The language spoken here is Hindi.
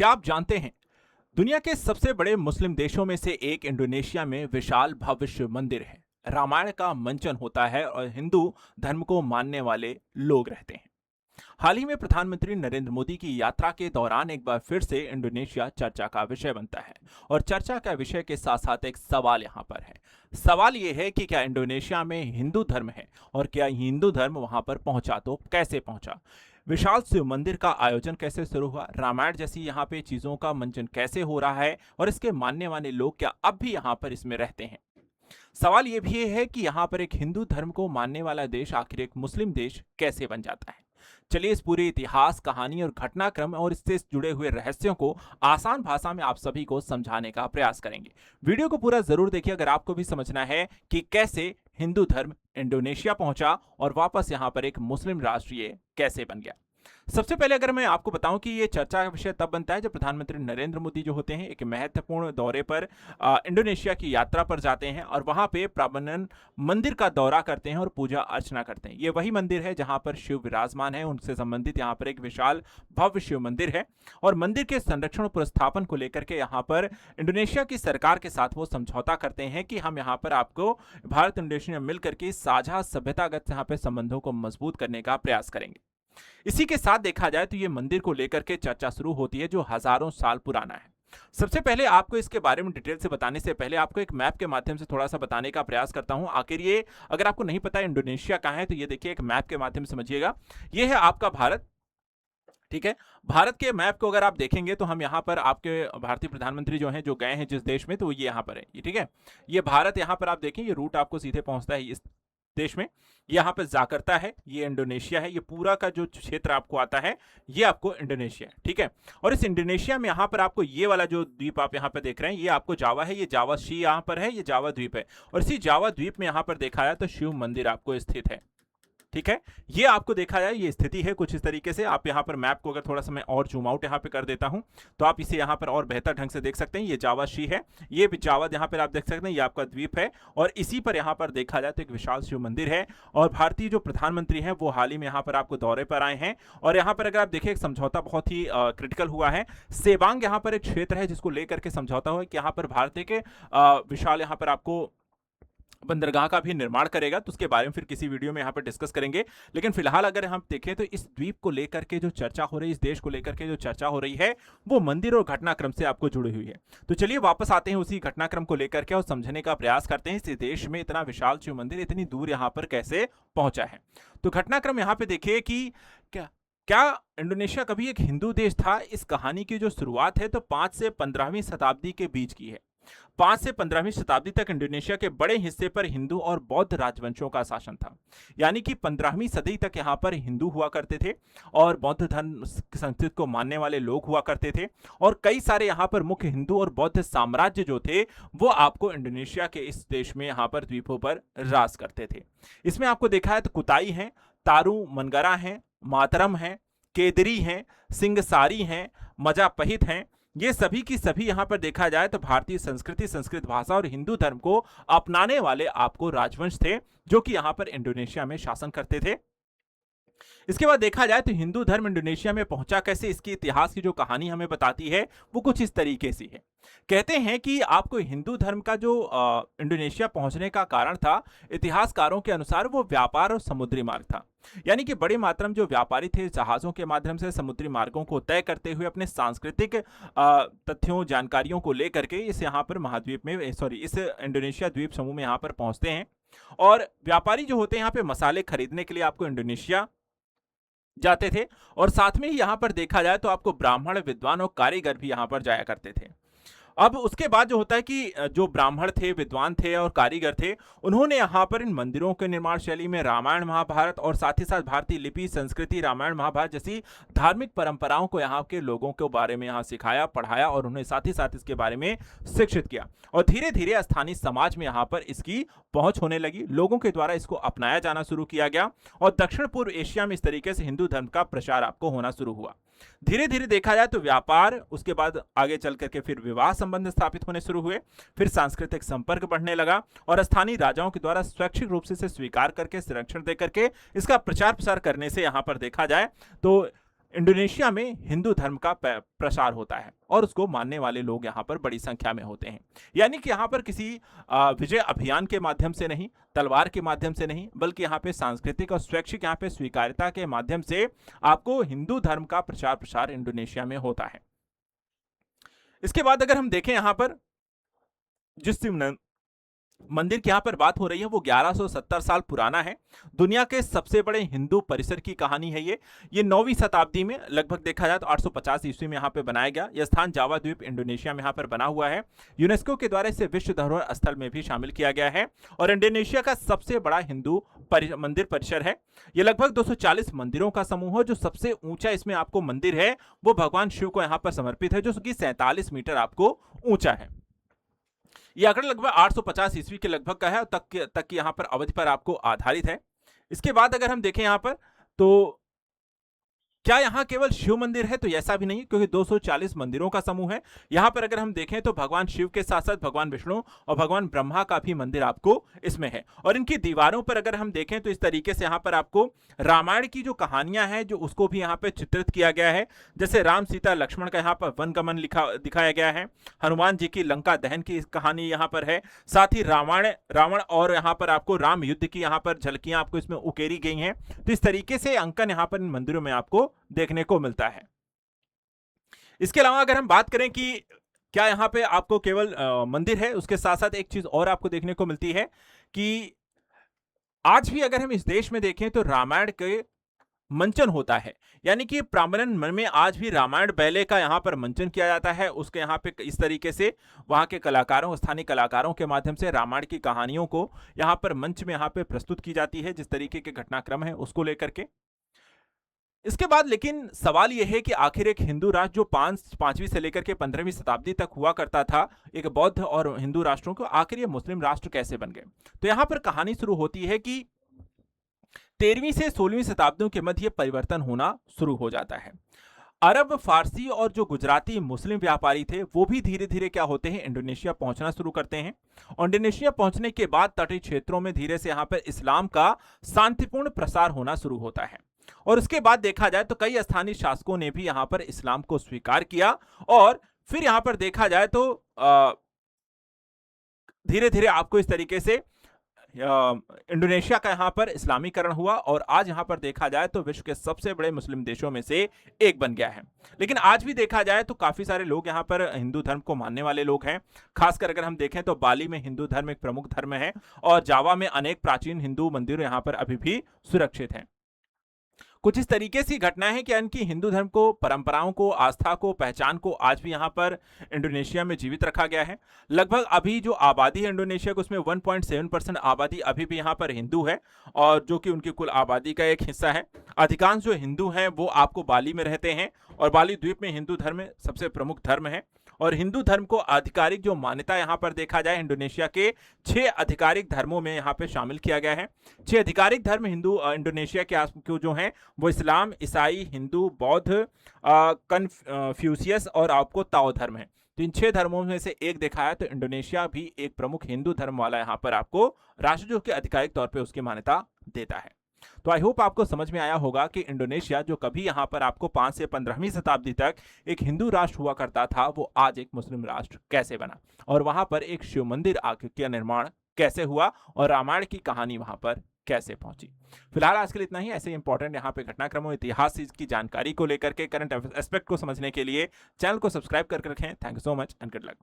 क्या आप जानते हैं दुनिया के सबसे बड़े मुस्लिम देशों में से एक इंडोनेशिया में विशाल भव्य शिव मंदिर है। रामायण का मंचन होता है और हिंदू धर्म को मानने वाले लोग रहते हैं। हाल ही में प्रधानमंत्री नरेंद्र मोदी की यात्रा के दौरान एक बार फिर से इंडोनेशिया चर्चा का विषय बनता है। और चर्चा का विषय के साथ साथ एक सवाल यहाँ पर है। सवाल ये है कि क्या इंडोनेशिया में हिंदू धर्म है और क्या हिंदू धर्म वहां पर पहुंचा तो कैसे पहुंचा। विशाल शिव मंदिर का आयोजन कैसे शुरू हुआ, रामायण जैसी यहाँ पे चीजों का मंचन कैसे हो रहा है और इसके मानने वाले लोग क्या अब भी यहाँ पर इसमें रहते हैं। सवाल ये भी है कि यहाँ पर एक हिंदू धर्म को मानने वाला देश आखिर एक मुस्लिम देश कैसे बन जाता है। चलिए इस पूरे इतिहास, कहानी और घटनाक्रम और इससे जुड़े हुए रहस्यों को आसान भाषा में आप सभी को समझाने का प्रयास करेंगे। वीडियो को पूरा जरूर देखिए अगर आपको भी समझना है कि कैसे हिंदू धर्म इंडोनेशिया पहुंचा और वापस यहाँ पर एक मुस्लिम राष्ट्रीय कैसे बन गया। सबसे पहले अगर मैं आपको बताऊं कि ये चर्चा का विषय तब बनता है जब प्रधानमंत्री नरेंद्र मोदी जो होते हैं एक महत्वपूर्ण दौरे पर इंडोनेशिया की यात्रा पर जाते हैं और वहां पे प्राबनन मंदिर का दौरा करते हैं और पूजा अर्चना करते हैं। ये वही मंदिर है जहां पर शिव विराजमान है, उनसे संबंधित यहाँ पर एक विशाल भव्य शिव मंदिर है। और मंदिर के संरक्षण और पुनर्स्थापन को लेकर के यहाँ पर इंडोनेशिया की सरकार के साथ वो समझौता करते हैं कि हम यहाँ पर आपको भारत इंडोनेशिया मिलकर के साझा सभ्यतागत यहाँ पे संबंधों को मजबूत करने का प्रयास करेंगे। इसी के साथ देखा जाए तो ये मंदिर को लेकर के चर्चा शुरू होती है जो हजारों साल पुराना है। सबसे पहले आपको इसके बारे में डिटेल से बताने से पहले आपको एक मैप के माध्यम से थोड़ा सा बताने का प्रयास करता हूं। आखिर ये अगर आपको नहीं पता इंडोनेशिया कहाँ है तो ये देखिए एक मैप के माध्यम से समझिएगा। ये है आपका भारत, ठीक है। भारत के मैप को अगर आप देखेंगे तो हम यहाँ पर आपके भारतीय प्रधानमंत्री जो हैं जो गए हैं जिस देश में तो ये यहाँ पर है, ये ठीक है। ये भारत यहाँ पर आप देखें, ये रूट आपको सीधे पहुंचता है इस देश में। यहाँ पे जाकर्ता है, ये इंडोनेशिया है, ये पूरा का जो क्षेत्र आपको आता है ये आपको इंडोनेशिया है, ठीक है। और इस इंडोनेशिया में यहाँ पर आपको ये वाला जो द्वीप आप यहाँ पे देख रहे हैं ये आपको जावा है, ये जावा सी यहाँ पर है, ये जावा द्वीप है। और इसी जावा द्वीप में यहाँ पर देखा जाए तो शिव मंदिर आपको स्थित है, ठीक है। ये आपको देखा जाए ये स्थिति है कुछ इस तरीके से। आप यहाँ पर मैप को अगर थोड़ा सा मैं और जूम आउट यहाँ पे कर देता हूँ तो आप इसे यहाँ पर और बेहतर ढंग से देख सकते हैं। ये जावा शी है, ये जावा यहाँ पर आप देख सकते हैं, ये आपका द्वीप है। और इसी पर यहाँ पर देखा जाए तो एक विशाल शिव मंदिर है। और भारतीय जो प्रधानमंत्री हैं वो हाल ही में यहाँ पर आपको दौरे पर आए हैं। और यहाँ पर अगर आप देखें एक समझौता बहुत ही क्रिटिकल हुआ है। सेवांग यहाँ पर एक क्षेत्र है जिसको लेकर के समझौता हुआ कि यहाँ पर भारतीय के विशाल यहाँ पर आपको बंदरगाह का भी निर्माण करेगा, तो उसके बारे में फिर किसी वीडियो में यहाँ पर डिस्कस करेंगे। लेकिन फिलहाल अगर हम देखें तो इस द्वीप को लेकर के जो चर्चा हो रही है, इस देश को लेकर के जो चर्चा हो रही है वो मंदिर और घटनाक्रम से आपको जुड़ी हुई है। तो चलिए वापस आते हैं उसी घटनाक्रम को लेकर के और समझने का प्रयास करते हैं इस देश में इतना विशाल शिव मंदिर इतनी दूर यहाँ पर कैसे पहुंचा है। तो घटनाक्रम यहाँ पे देखिए कि क्या क्या इंडोनेशिया कभी एक हिंदू देश था। इस कहानी की जो शुरुआत है तो 5 से 15वीं शताब्दी के बीच की है। 5 से 15वीं शताब्दी तक इंडोनेशिया के बड़े हिस्से पर हिंदू और बौद्ध राजवंशों का शासन था। यानी कि 15वीं सदी तक यहाँ पर हिंदू हुआ करते थे और बौद्ध धर्म संस्कृति को मानने वाले लोग हुआ करते थे। और कई सारे यहाँ पर मुख्य हिंदू और बौद्ध साम्राज्य जो थे वो आपको इंडोनेशिया के इस देश में यहाँ पर द्वीपों पर राज करते थे। इसमें आपको देखा है तो कुताई है, तारू मनगरा है, मातरम है, केदरी हैं, सिंगसारी हैं, मजापहित हैं। ये सभी की सभी यहाँ पर देखा जाए तो भारतीय संस्कृति, संस्कृत भाषा और हिंदू धर्म को अपनाने वाले आपको राजवंश थे जो कि यहाँ पर इंडोनेशिया में शासन करते थे। इसके बाद देखा जाए तो हिंदू धर्म इंडोनेशिया में पहुंचा कैसे, इसकी इतिहास की जो कहानी हमें बताती है वो कुछ इस तरीके से है। कहते हैं कि आपको हिंदू धर्म का जो इंडोनेशिया पहुंचने का कारण था, इतिहासकारों के अनुसार वो व्यापार और समुद्री मार्ग था। यानी कि बड़ी मात्रा में जो व्यापारी थे जहाजों के माध्यम से समुद्री मार्गों को तय करते हुए अपने सांस्कृतिक तथ्यों, जानकारियों को लेकर के इस यहाँ पर महाद्वीप में इस इंडोनेशिया द्वीप समूह में यहाँ पर पहुंचते हैं। और व्यापारी जो होते हैं यहाँ पे मसाले खरीदने के लिए आपको इंडोनेशिया जाते थे। और साथ में ही यहाँ पर देखा जाए तो आपको ब्राह्मण, विद्वान और कारीगर भी यहाँ पर जाया करते थे। अब उसके बाद जो होता है कि जो ब्राह्मण थे, विद्वान थे और कारीगर थे, उन्होंने यहाँ पर इन मंदिरों के निर्माण शैली में रामायण, महाभारत और साथ ही साथ भारतीय लिपि, संस्कृति, रामायण, महाभारत जैसी धार्मिक परंपराओं को यहाँ के लोगों के बारे में यहाँ सिखाया, पढ़ाया और उन्हें साथ ही साथ इसके बारे में शिक्षित किया। और धीरे धीरे स्थानीय समाज में यहाँ पर इसकी पहुंच होने लगी, लोगों के द्वारा इसको अपनाया जाना शुरू किया गया और दक्षिण पूर्व एशिया में इस तरीके से हिंदू धर्म का प्रचार आपको होना शुरू हुआ। धीरे धीरे देखा जाए तो व्यापार, उसके बाद आगे चल करके फिर विवाह संबंध स्थापित होने शुरू हुए, फिर सांस्कृतिक संपर्क बढ़ने लगा और स्थानीय राजाओं के द्वारा स्वैच्छिक रूप से इसे स्वीकार करके, संरक्षण दे करके इसका प्रचार प्रसार करने से यहाँ पर देखा जाए तो इंडोनेशिया में हिंदू धर्म का प्रसार होता है और उसको मानने वाले लोग यहाँ पर बड़ी संख्या में होते हैं। यानी कि यहाँ पर किसी विजय अभियान के माध्यम से नहीं, तलवार के माध्यम से नहीं, बल्कि यहाँ पे सांस्कृतिक और स्वैच्छिक यहाँ पे स्वीकार्यता के माध्यम से आपको हिंदू धर्म का प्रचार प्रसार इंडोनेशिया में होता है। इसके बाद अगर हम देखें यहाँ पर जिस मंदिर की यहाँ पर बात हो रही है वो 1170 साल पुराना है। दुनिया के सबसे बड़े हिंदू परिसर की कहानी है ये 9वीं शताब्दी में लगभग देखा जाए तो 850 ईस्वी में यहाँ पे बनाया गया। यह स्थान जावा द्वीप इंडोनेशिया में यहाँ पर बना हुआ है। यूनेस्को के द्वारा इसे विश्व धरोहर स्थल में भी शामिल किया गया है और इंडोनेशिया का सबसे बड़ा हिंदू मंदिर परिसर है। यह लगभग 240 मंदिरों का समूह है। जो सबसे ऊंचा इसमें आपको मंदिर है वो भगवान शिव को यहाँ पर समर्पित है, जो कि 47 मीटर आपको ऊंचा है। यह आंकड़ा लगभग 850 ईस्वी के लगभग का है, तक की यहाँ पर अवधि पर आपको आधारित है। इसके बाद अगर हम देखें यहाँ पर तो क्या यहाँ केवल शिव मंदिर है, तो ऐसा भी नहीं, क्योंकि 240 मंदिरों का समूह है। यहाँ पर अगर हम देखें तो भगवान शिव के साथ साथ भगवान विष्णु और भगवान ब्रह्मा का भी मंदिर आपको इसमें है। और इनकी दीवारों पर अगर हम देखें तो इस तरीके से यहाँ पर आपको रामायण की जो कहानियां हैं जो उसको भी यहाँ पे चित्रित किया गया है। जैसे राम सीता लक्ष्मण का यहाँ पर वनगमन दिखाया गया है, हनुमान जी की लंका दहन की कहानी यहाँ पर है, साथ ही रावण और यहाँ पर आपको राम युद्ध की यहाँ पर झलकियां आपको इसमें उकेरी गई हैं। तो इस तरीके से अंकन यहाँ पर इन मंदिरों में आपको देखने को मिलता है। इसके अलावा अगर हम बात करें कि क्या यहाँ पे आपको केवल मंदिर है, उसके साथ साथ एक चीज और आपको देखने को मिलती है कि आज भी अगर हम इस देश में देखें तो रामायण के मंचन होता है। यानी कि प्रांगण में आज भी रामायण बैले का यहाँ पर मंचन किया जाता है। उसके यहाँ पे इस तरीके से वहाँ के कलाकारों, स्थानीय कलाकारों के माध्यम से रामायण की कहानियों को यहाँ पर मंच में यहाँ पे प्रस्तुत की जाती है, जिस तरीके के घटनाक्रम है उसको लेकर के। इसके बाद लेकिन सवाल यह है कि आखिर एक हिंदू राष्ट्र जो 5वीं से लेकर के 15वीं शताब्दी तक हुआ करता था, एक बौद्ध और हिंदू राष्ट्रों को, आखिर ये मुस्लिम राष्ट्र कैसे बन गए। तो यहां पर कहानी शुरू होती है कि 13वीं से 16वीं शताब्दियों के मध्य परिवर्तन होना शुरू हो जाता है। अरब, फारसी और जो गुजराती मुस्लिम व्यापारी थे वो भी धीरे धीरे क्या होते हैं, इंडोनेशिया पहुंचना शुरू करते हैं। और इंडोनेशिया पहुंचने के बाद तटीय क्षेत्रों में धीरे से यहाँ पर इस्लाम का शांतिपूर्ण प्रसार होना शुरू होता है। और उसके बाद देखा जाए तो कई स्थानीय शासकों ने भी यहां पर इस्लाम को स्वीकार किया और फिर यहां पर देखा जाए तो धीरे धीरे आपको इस तरीके से इंडोनेशिया का यहां पर इस्लामीकरण हुआ और आज यहां पर देखा जाए तो विश्व के सबसे बड़े मुस्लिम देशों में से एक बन गया है। लेकिन आज भी देखा जाए तो काफी सारे लोग यहां पर हिंदू धर्म को मानने वाले लोग हैं। खासकर अगर हम देखें तो बाली में हिंदू धर्म एक प्रमुख धर्म है और जावा में अनेक प्राचीन हिंदू मंदिर यहां पर अभी भी सुरक्षित हैं। कुछ इस तरीके से घटनाएं हैं कि इनकी हिंदू धर्म को, परंपराओं को, आस्था को, पहचान को आज भी यहाँ पर इंडोनेशिया में जीवित रखा गया है। लगभग अभी जो आबादी है इंडोनेशिया को, उसमें 1.7% आबादी अभी भी यहाँ पर हिंदू है और जो कि उनकी कुल आबादी का एक हिस्सा है। अधिकांश जो हिंदू हैं वो आपको बाली में रहते हैं और बाली द्वीप में हिंदू धर्म सबसे प्रमुख धर्म है। और हिंदू धर्म को आधिकारिक जो मान्यता यहाँ पर देखा जाए इंडोनेशिया के 6 आधिकारिक धर्मों में यहाँ पे शामिल किया गया है। 6 आधिकारिक धर्म हिंदू इंडोनेशिया के जो हैं वो इस्लाम, ईसाई, हिंदू, बौद्ध, कन्फ्यूशियस और आपको ताओ धर्म है। तो इन 6 धर्मों में से एक देखा है तो इंडोनेशिया भी एक प्रमुख हिंदू धर्म वाला यहाँ पर आपको राष्ट्र जो कि आधिकारिक तौर पर उसकी मान्यता देता है। तो आई होप आपको समझ में आया होगा कि इंडोनेशिया जो कभी यहाँ पर आपको 5 से 15वीं शताब्दी तक एक हिंदू राष्ट्र हुआ करता था वो आज एक मुस्लिम राष्ट्र कैसे बना और वहां पर एक शिव मंदिर का निर्माण कैसे हुआ और रामायण की कहानी वहां पर कैसे पहुंची। फिलहाल आज के लिए इतना ही। ऐसे इंपॉर्टेंट यहाँ पे घटनाक्रमों, इतिहास की जानकारी को लेकर के, करंट एस्पेक्ट को समझने के लिए चैनल को सब्सक्राइब करके रखें। Thank you so much and good luck.